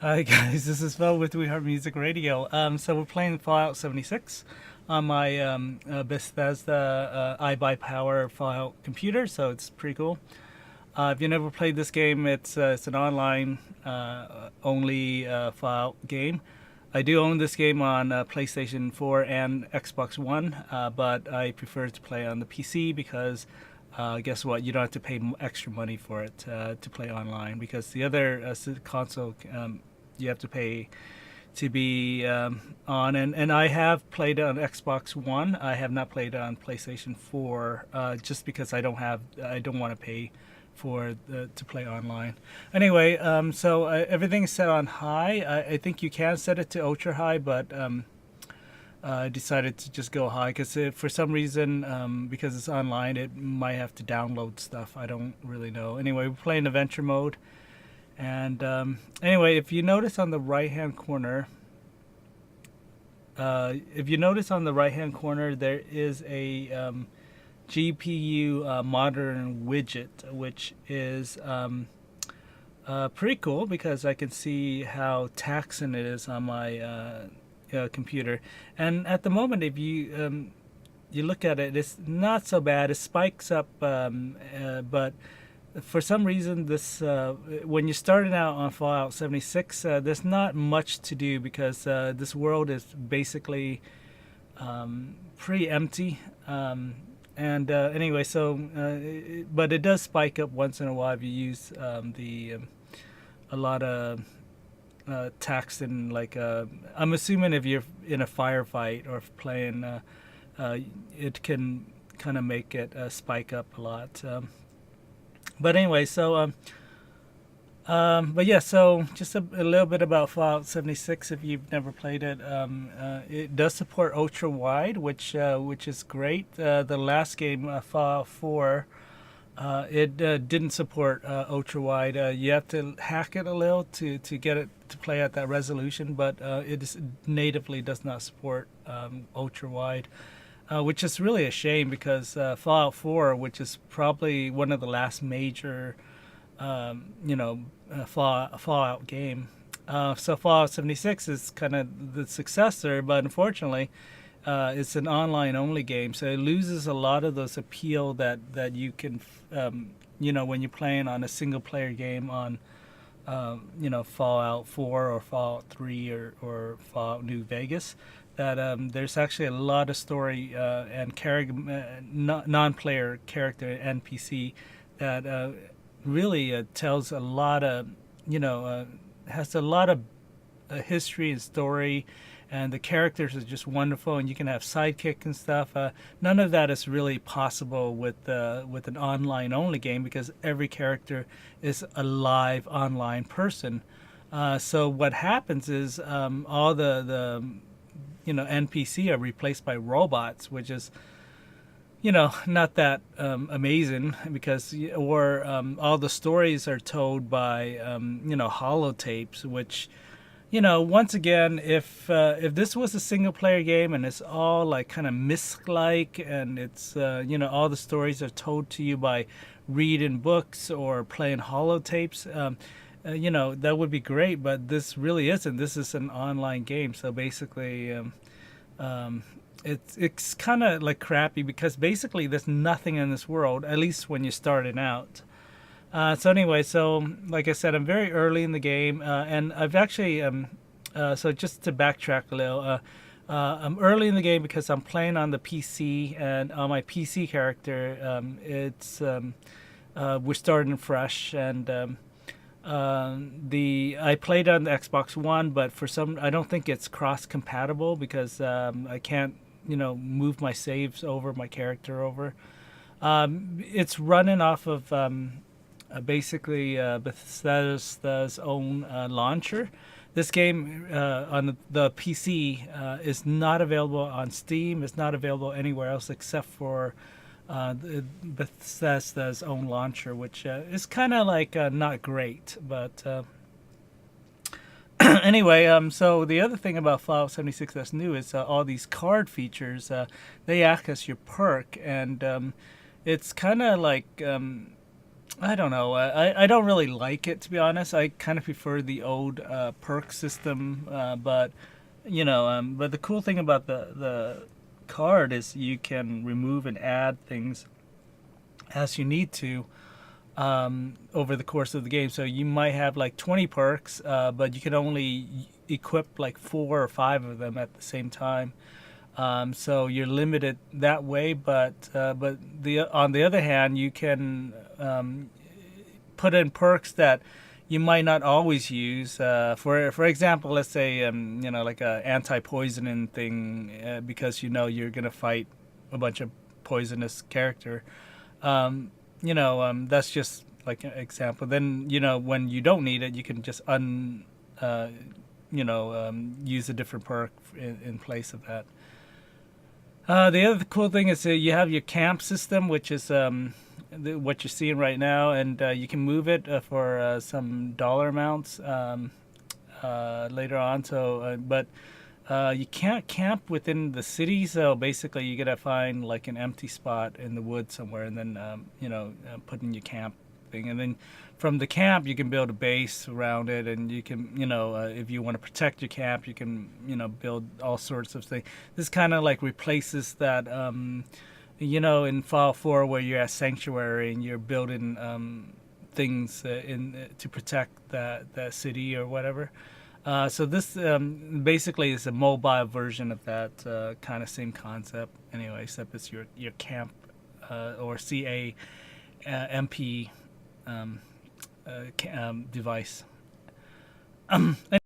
Hi guys, this is Phil with We Heart Music Radio. So we're playing Fallout 76 on my Bethesda iBuyPower Fallout computer, so it's pretty cool. If you never played this game, it's an online only Fallout game. I do own this game on PlayStation 4 and Xbox One, but I prefer to play on the PC because guess what? You don't have to pay extra money for it to play online because the other console you have to pay to be on. And I have played on Xbox One. I have not played on PlayStation 4 just because I don't want to pay to play online. Anyway, so everything is set on high. I think you can set it to ultra high, but I decided to just go high because for some reason, because it's online, it might have to download stuff. I don't really know. Anyway, we're playing adventure mode. And anyway, if you notice on the right hand corner, there is a GPU modern widget, which is pretty cool because I can see how taxing it is on my computer. And at the moment, if you look at it, it's not so bad. It spikes up, but for some reason, this when you're starting out on Fallout 76, there's not much to do because this world is basically pretty empty. And anyway, but it does spike up once in a while if you use a lot of text and like I'm assuming if you're in a firefight or playing, it can kind of make it spike up a lot. But anyway, but yeah, so just a little bit about Fallout 76 if you've never played it. It does support ultra wide, which is great. The last game, Fallout 4, it didn't support ultra wide. You have to hack it a little to get it to play at that resolution, but natively does not support ultra wide. Which is really a shame because Fallout 4, which is probably one of the last major, Fallout game. So Fallout 76 is kind of the successor, but unfortunately, it's an online-only game, so it loses a lot of those appeal that you can, when you're playing on a single-player game on, Fallout 4 or Fallout 3 or Fallout New Vegas. That there's actually a lot of story and non-player character NPC that really tells a lot of has a lot of history and story, and the characters are just wonderful, and you can have sidekick and stuff. None of that is really possible with an online only game because every character is a live online person. So what happens is all the NPC are replaced by robots, which is, not that amazing because, or all the stories are told by, holotapes, which, once again, if this was a single player game and it's all like kind of Myst-like and it's, all the stories are told to you by reading books or playing holotapes, that would be great, but this really isn't. This is an online game, so basically, it's kind of like crappy because basically there's nothing in this world, at least when you're starting out. So anyway, so like I said, I'm very early in the game, and I've actually, so just to backtrack a little, I'm early in the game because I'm playing on the PC, and on my PC character, we're starting fresh, and I played on the Xbox One, but I don't think it's cross compatible because I can't move my saves over, my character over. It's running off of basically Bethesda's own launcher. This game on the PC is not available on Steam. It's not available anywhere else except for Bethesda's own launcher, which is kind of like not great. But anyway, so the other thing about Fallout 76 that's new is all these card features. They act as your perk, and it's kind of like I don't know. I don't really like it, to be honest. I kind of prefer the old perk system, but the cool thing about the card is you can remove and add things as you need to over the course of the game. So you might have like 20 perks, but you can only equip like 4 or 5 of them at the same time. So you're limited that way, but the on the other hand, you can put in perks that you might not always use. For example, let's say like a anti-poisoning thing, because you're gonna fight a bunch of poisonous character. That's just like an example. Then when you don't need it, you can just use a different perk in place of that. The other cool thing is you have your camp system, which is what you're seeing right now, and you can move it for some dollar amounts later on. But you can't camp within the city, so basically you gotta find like an empty spot in the woods somewhere, and then put in your camp thing, and then from the camp you can build a base around it, and you can if you want to protect your camp, you can build all sorts of things. This kind of like replaces that in Fallout 4 where you're at Sanctuary and you're building things to protect that city or whatever. So this basically is a mobile version of that kind of same concept. Anyway, except it's your camp or CA MP device.